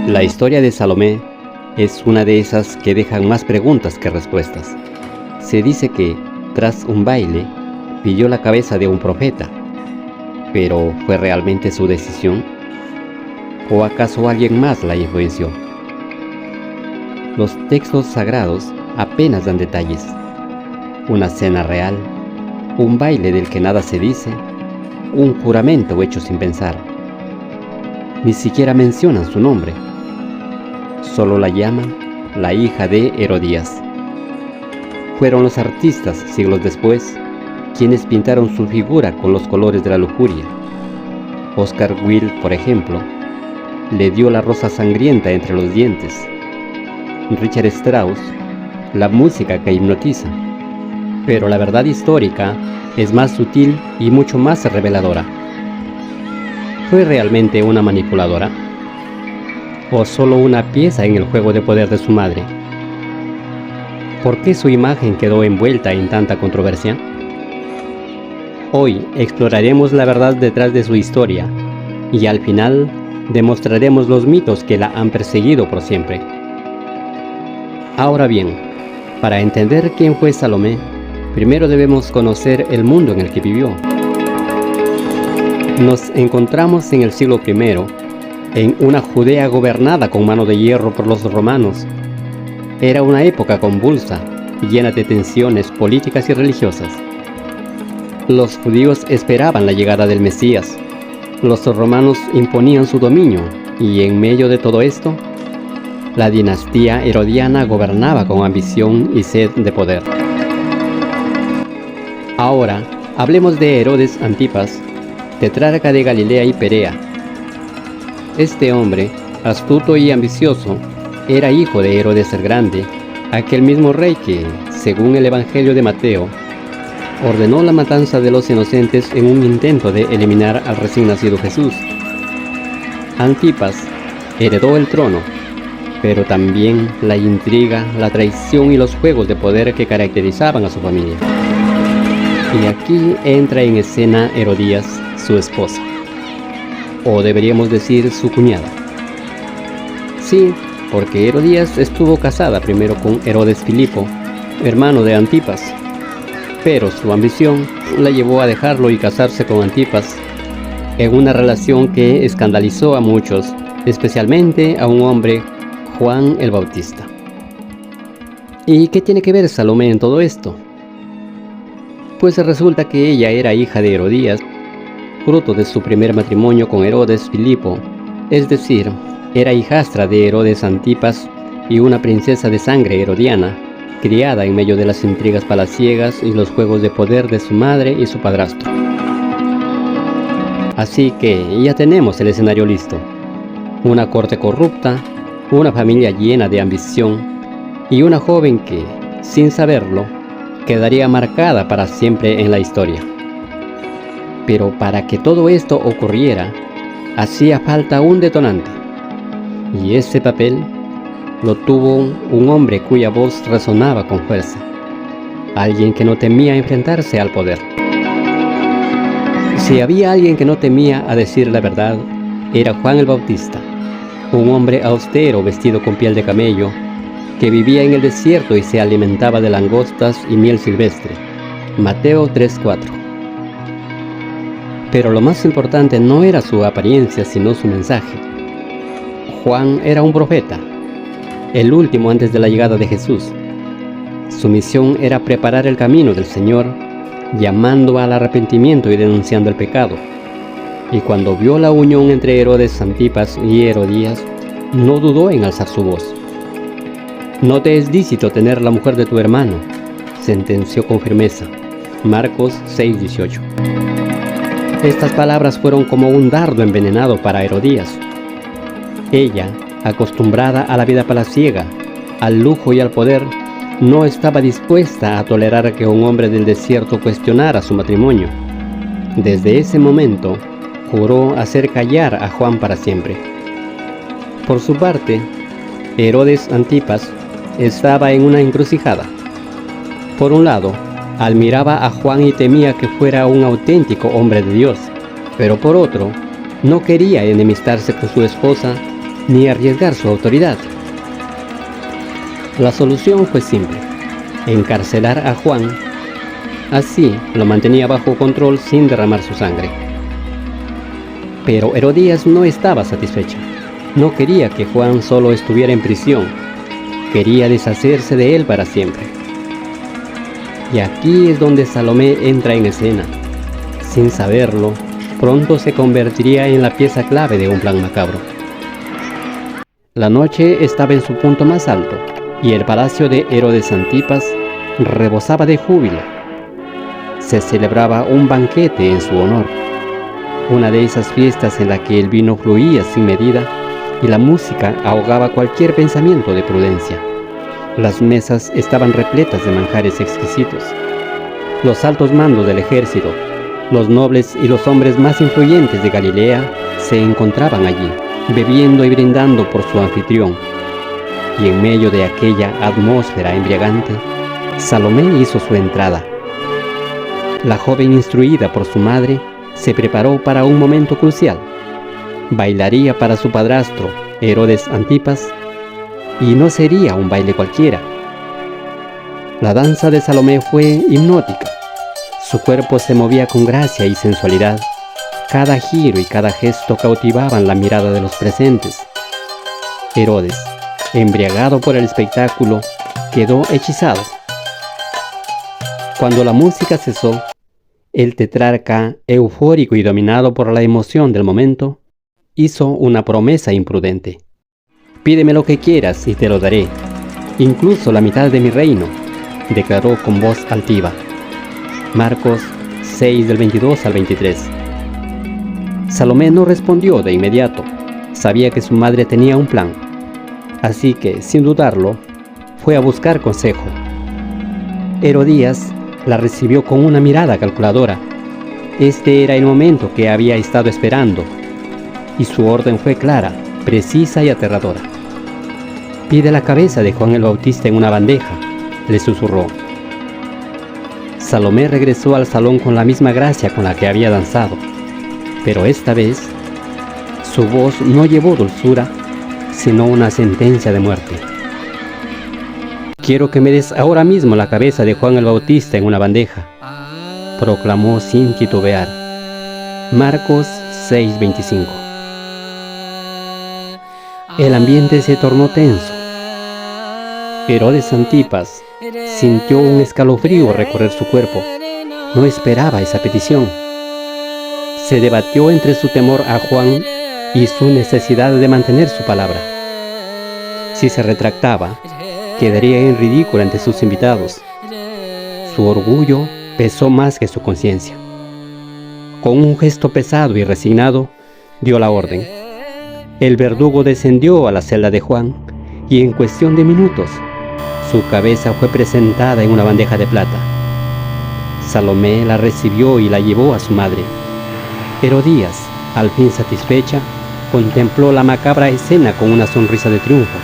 La historia de Salomé es una de esas que dejan más preguntas que respuestas. Se dice que, tras un baile, pilló la cabeza de un profeta. ¿Pero fue realmente su decisión? ¿O acaso alguien más la influenció? Los textos sagrados apenas dan detalles. Una cena real, un baile del que nada se dice, un juramento hecho sin pensar. Ni siquiera mencionan su nombre. Solo la llaman la hija de Herodías. Fueron los artistas, siglos después, quienes pintaron su figura con los colores de la lujuria. Oscar Wilde, por ejemplo, le dio la rosa sangrienta entre los dientes. Richard Strauss, la música que hipnotiza. Pero la verdad histórica es más sutil y mucho más reveladora. ¿Fue realmente una manipuladora? ¿O solo una pieza en el juego de poder de su madre? ¿Por qué su imagen quedó envuelta en tanta controversia? Hoy exploraremos la verdad detrás de su historia y al final demostraremos los mitos que la han perseguido por siempre. Ahora bien, para entender quién fue Salomé, primero debemos conocer el mundo en el que vivió. Nos encontramos en el siglo I, en una Judea gobernada con mano de hierro por los romanos. Era una época convulsa, llena de tensiones políticas y religiosas. Los judíos esperaban la llegada del Mesías. Los romanos imponían su dominio, y en medio de todo esto, la dinastía herodiana gobernaba con ambición y sed de poder. Ahora, hablemos de Herodes Antipas, tetrarca de Galilea y Perea. Este hombre, astuto y ambicioso, era hijo de Herodes el Grande, aquel mismo rey que, según el Evangelio de Mateo, ordenó la matanza de los inocentes en un intento de eliminar al recién nacido Jesús. Antipas heredó el trono, pero también la intriga, la traición y los juegos de poder que caracterizaban a su familia. Y aquí entra en escena Herodías, su esposa, o deberíamos decir su cuñada. Sí, porque Herodías estuvo casada primero con Herodes Filipo, hermano de Antipas, pero su ambición la llevó a dejarlo y casarse con Antipas, en una relación que escandalizó a muchos, especialmente a un hombre, Juan el Bautista. ¿Y qué tiene que ver Salomé en todo esto? Pues resulta que ella era hija de Herodías, fruto de su primer matrimonio con Herodes Filipo, es decir, era hijastra de Herodes Antipas y una princesa de sangre herodiana, criada en medio de las intrigas palaciegas y los juegos de poder de su madre y su padrastro. Así que ya tenemos el escenario listo. Una corte corrupta, una familia llena de ambición y una joven que, sin saberlo, quedaría marcada para siempre en la historia. Pero para que todo esto ocurriera, hacía falta un detonante. Y ese papel lo tuvo un hombre cuya voz resonaba con fuerza. Alguien que no temía enfrentarse al poder. Si había alguien que no temía a decir la verdad, era Juan el Bautista, un hombre austero vestido con piel de camello, que vivía en el desierto y se alimentaba de langostas y miel silvestre. Mateo 3:4. Pero lo más importante no era su apariencia, sino su mensaje. Juan era un profeta, el último antes de la llegada de Jesús. Su misión era preparar el camino del Señor, llamando al arrepentimiento y denunciando el pecado. Y cuando vio la unión entre Herodes Antipas y Herodías, no dudó en alzar su voz. «No te es lícito tener la mujer de tu hermano», sentenció con firmeza. Marcos 6:18. Estas palabras fueron como un dardo envenenado para Herodías. Ella, acostumbrada a la vida palaciega, al lujo y al poder, no estaba dispuesta a tolerar que un hombre del desierto cuestionara su matrimonio. Desde ese momento, juró hacer callar a Juan para siempre. Por su parte, Herodes Antipas estaba en una encrucijada. Por un lado, admiraba a Juan y temía que fuera un auténtico hombre de Dios, pero por otro, no quería enemistarse con su esposa ni arriesgar su autoridad. La solución fue simple: encarcelar a Juan. Así lo mantenía bajo control sin derramar su sangre. Pero Herodías no estaba satisfecha. No quería que Juan solo estuviera en prisión. Quería deshacerse de él para siempre. Y aquí es donde Salomé entra en escena. Sin saberlo, pronto se convertiría en la pieza clave de un plan macabro. La noche estaba en su punto más alto, y el palacio de Herodes Antipas rebosaba de júbilo. Se celebraba un banquete en su honor, una de esas fiestas en la que el vino fluía sin medida y la música ahogaba cualquier pensamiento de prudencia. Las mesas estaban repletas de manjares exquisitos. Los altos mandos del ejército, los nobles y los hombres más influyentes de Galilea se encontraban allí, bebiendo y brindando por su anfitrión. Y en medio de aquella atmósfera embriagante, Salomé hizo su entrada. La joven, instruida por su madre, se preparó para un momento crucial. Bailaría para su padrastro, Herodes Antipas, y no sería un baile cualquiera. La danza de Salomé fue hipnótica. Su cuerpo se movía con gracia y sensualidad. Cada giro y cada gesto cautivaban la mirada de los presentes. Herodes, embriagado por el espectáculo, quedó hechizado. Cuando la música cesó, el tetrarca, eufórico y dominado por la emoción del momento, hizo una promesa imprudente. «Pídeme lo que quieras y te lo daré, incluso la mitad de mi reino», declaró con voz altiva. Marcos 6 del 22 al 23. Salomé no respondió de inmediato. Sabía que su madre tenía un plan. Así que, sin dudarlo, fue a buscar consejo. Herodías la recibió con una mirada calculadora. Este era el momento que había estado esperando, y su orden fue clara, precisa y aterradora. «Pide la cabeza de Juan el Bautista en una bandeja», le susurró. Salomé regresó al salón con la misma gracia con la que había danzado, pero esta vez su voz no llevó dulzura, sino una sentencia de muerte. «Quiero que me des ahora mismo la cabeza de Juan el Bautista en una bandeja», proclamó sin titubear. Marcos 6:25. El ambiente se tornó tenso. Herodes Antipas sintió un escalofrío recorrer su cuerpo. No esperaba esa petición. Se debatió entre su temor a Juan y su necesidad de mantener su palabra. Si se retractaba, quedaría en ridículo ante sus invitados. Su orgullo pesó más que su conciencia. Con un gesto pesado y resignado, dio la orden. El verdugo descendió a la celda de Juan y en cuestión de minutos, su cabeza fue presentada en una bandeja de plata. Salomé la recibió y la llevó a su madre. Herodías, al fin satisfecha, contempló la macabra escena con una sonrisa de triunfo.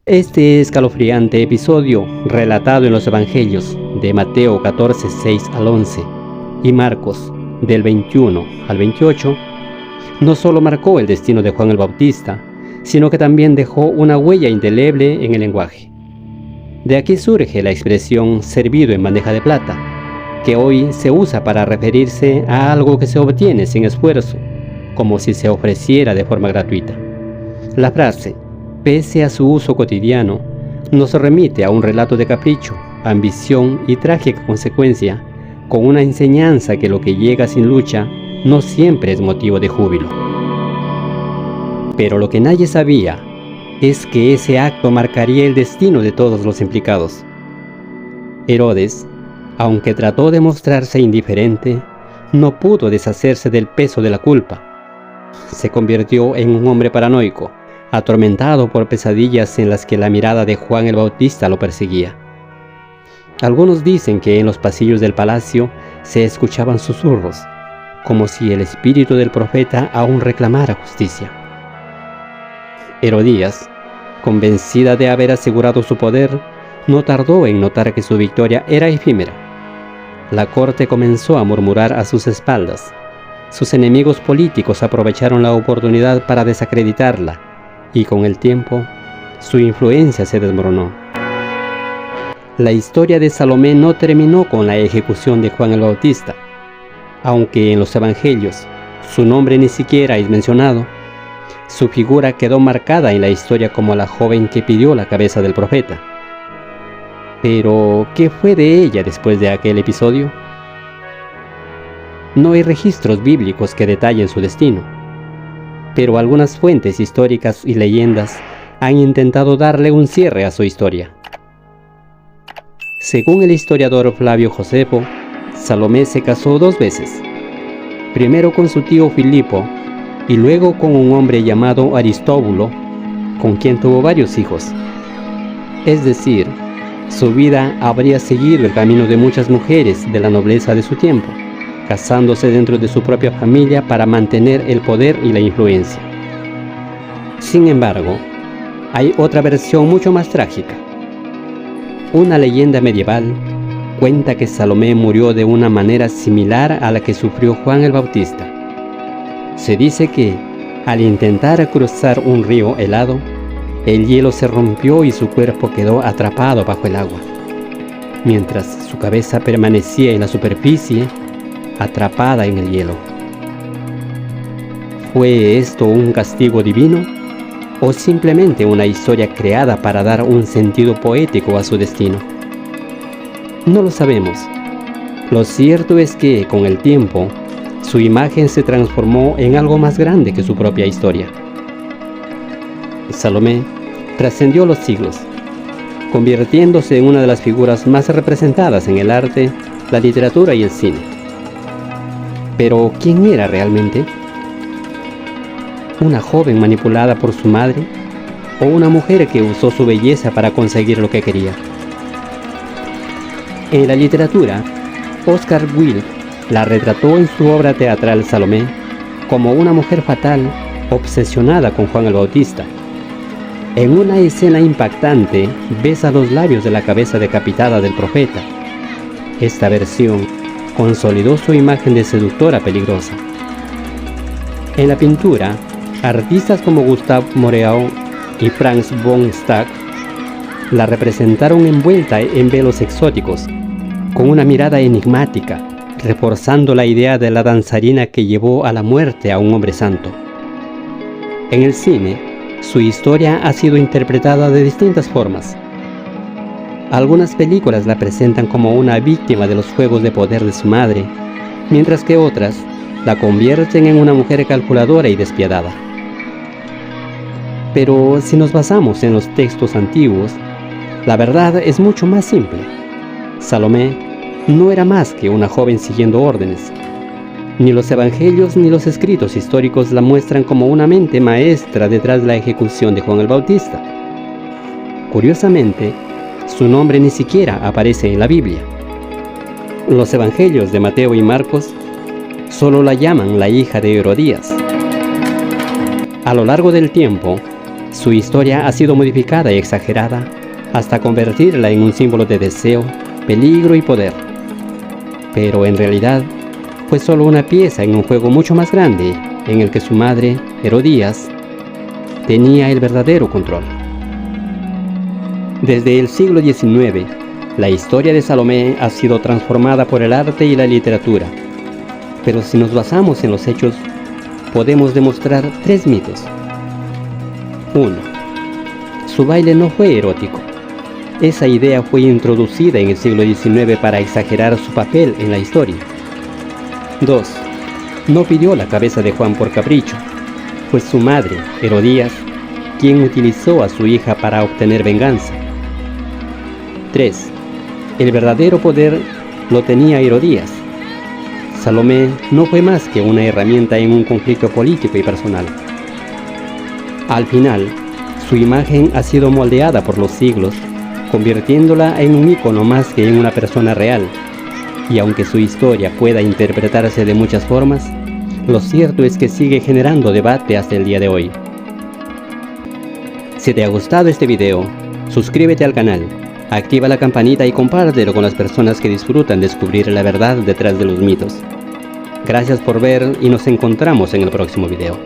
Este escalofriante episodio, relatado en los Evangelios de Mateo 14, 6 al 11 y Marcos del 21 al 28, no solo marcó el destino de Juan el Bautista, sino que también dejó una huella indeleble en el lenguaje. De aquí surge la expresión «servido en bandeja de plata», que hoy se usa para referirse a algo que se obtiene sin esfuerzo, como si se ofreciera de forma gratuita. La frase, pese a su uso cotidiano, nos remite a un relato de capricho, ambición y trágica consecuencia, con una enseñanza que lo que llega sin lucha no siempre es motivo de júbilo. Pero lo que nadie sabía es que ese acto marcaría el destino de todos los implicados. Herodes, aunque trató de mostrarse indiferente, no pudo deshacerse del peso de la culpa. Se convirtió en un hombre paranoico, atormentado por pesadillas en las que la mirada de Juan el Bautista lo perseguía. Algunos dicen que en los pasillos del palacio se escuchaban susurros, como si el espíritu del profeta aún reclamara justicia. Herodías, convencida de haber asegurado su poder, no tardó en notar que su victoria era efímera. La corte comenzó a murmurar a sus espaldas. sus enemigos políticos aprovecharon la oportunidad para desacreditarla, y con el tiempo, su influencia se desmoronó. La historia de Salomé no terminó con la ejecución de Juan el Bautista. Aunque en los evangelios su nombre ni siquiera es mencionado, su figura quedó marcada en la historia como la joven que pidió la cabeza del profeta. Pero, ¿qué fue de ella después de aquel episodio? No hay registros bíblicos que detallen su destino, pero algunas fuentes históricas y leyendas han intentado darle un cierre a su historia. Según el historiador Flavio Josefo, Salomé se casó 2 veces, primero con su tío Filipo y luego con un hombre llamado Aristóbulo, con quien tuvo varios hijos. Es decir, su vida habría seguido el camino de muchas mujeres de la nobleza de su tiempo, casándose dentro de su propia familia para mantener el poder y la influencia. Sin embargo, hay otra versión mucho más trágica. Una leyenda medieval cuenta que Salomé murió de una manera similar a la que sufrió Juan el Bautista. Se dice que, al intentar cruzar un río helado, el hielo se rompió y su cuerpo quedó atrapado bajo el agua, mientras su cabeza permanecía en la superficie, atrapada en el hielo. ¿Fue esto un castigo divino o simplemente una historia creada para dar un sentido poético a su destino? No lo sabemos. Lo cierto es que, con el tiempo, su imagen se transformó en algo más grande que su propia historia. Salomé trascendió los siglos, convirtiéndose en una de las figuras más representadas en el arte, la literatura y el cine. Pero, ¿quién era realmente? ¿Una joven manipulada por su madre o una mujer que usó su belleza para conseguir lo que quería? En la literatura, Oscar Wilde la retrató en su obra teatral Salomé como una mujer fatal, obsesionada con Juan el Bautista. En una escena impactante, besa los labios de la cabeza decapitada del profeta. Esta versión consolidó su imagen de seductora peligrosa. En la pintura, artistas como Gustave Moreau y Franz von Stagg la representaron envuelta en velos exóticos, con una mirada enigmática, reforzando la idea de la danzarina que llevó a la muerte a un hombre santo. En el cine, su historia ha sido interpretada de distintas formas. Algunas películas la presentan como una víctima de los juegos de poder de su madre, mientras que otras la convierten en una mujer calculadora y despiadada. Pero si nos basamos en los textos antiguos, la verdad es mucho más simple. Salomé no era más que una joven siguiendo órdenes. Ni los evangelios ni los escritos históricos la muestran como una mente maestra detrás de la ejecución de Juan el Bautista. Curiosamente, su nombre ni siquiera aparece en la Biblia. Los evangelios de Mateo y Marcos solo la llaman la hija de Herodías. A lo largo del tiempo, su historia ha sido modificada y exagerada hasta convertirla en un símbolo de deseo, peligro y poder. Pero en realidad, fue solo una pieza en un juego mucho más grande en el que su madre, Herodías, tenía el verdadero control. Desde el siglo XIX, la historia de Salomé ha sido transformada por el arte y la literatura. Pero si nos basamos en los hechos, podemos demostrar 3 mitos. 1. Su baile no fue erótico. Esa idea fue introducida en el siglo XIX para exagerar su papel en la historia. 2. No pidió la cabeza de Juan por capricho. Fue su madre, Herodías, quien utilizó a su hija para obtener venganza. 3. El verdadero poder lo tenía Herodías. Salomé no fue más que una herramienta en un conflicto político y personal. Al final, su imagen ha sido moldeada por los siglos, convirtiéndola en un ícono más que en una persona real. Y aunque su historia pueda interpretarse de muchas formas, lo cierto es que sigue generando debate hasta el día de hoy. Si te ha gustado este video, suscríbete al canal, activa la campanita y compártelo con las personas que disfrutan descubrir la verdad detrás de los mitos. Gracias por ver y nos encontramos en el próximo video.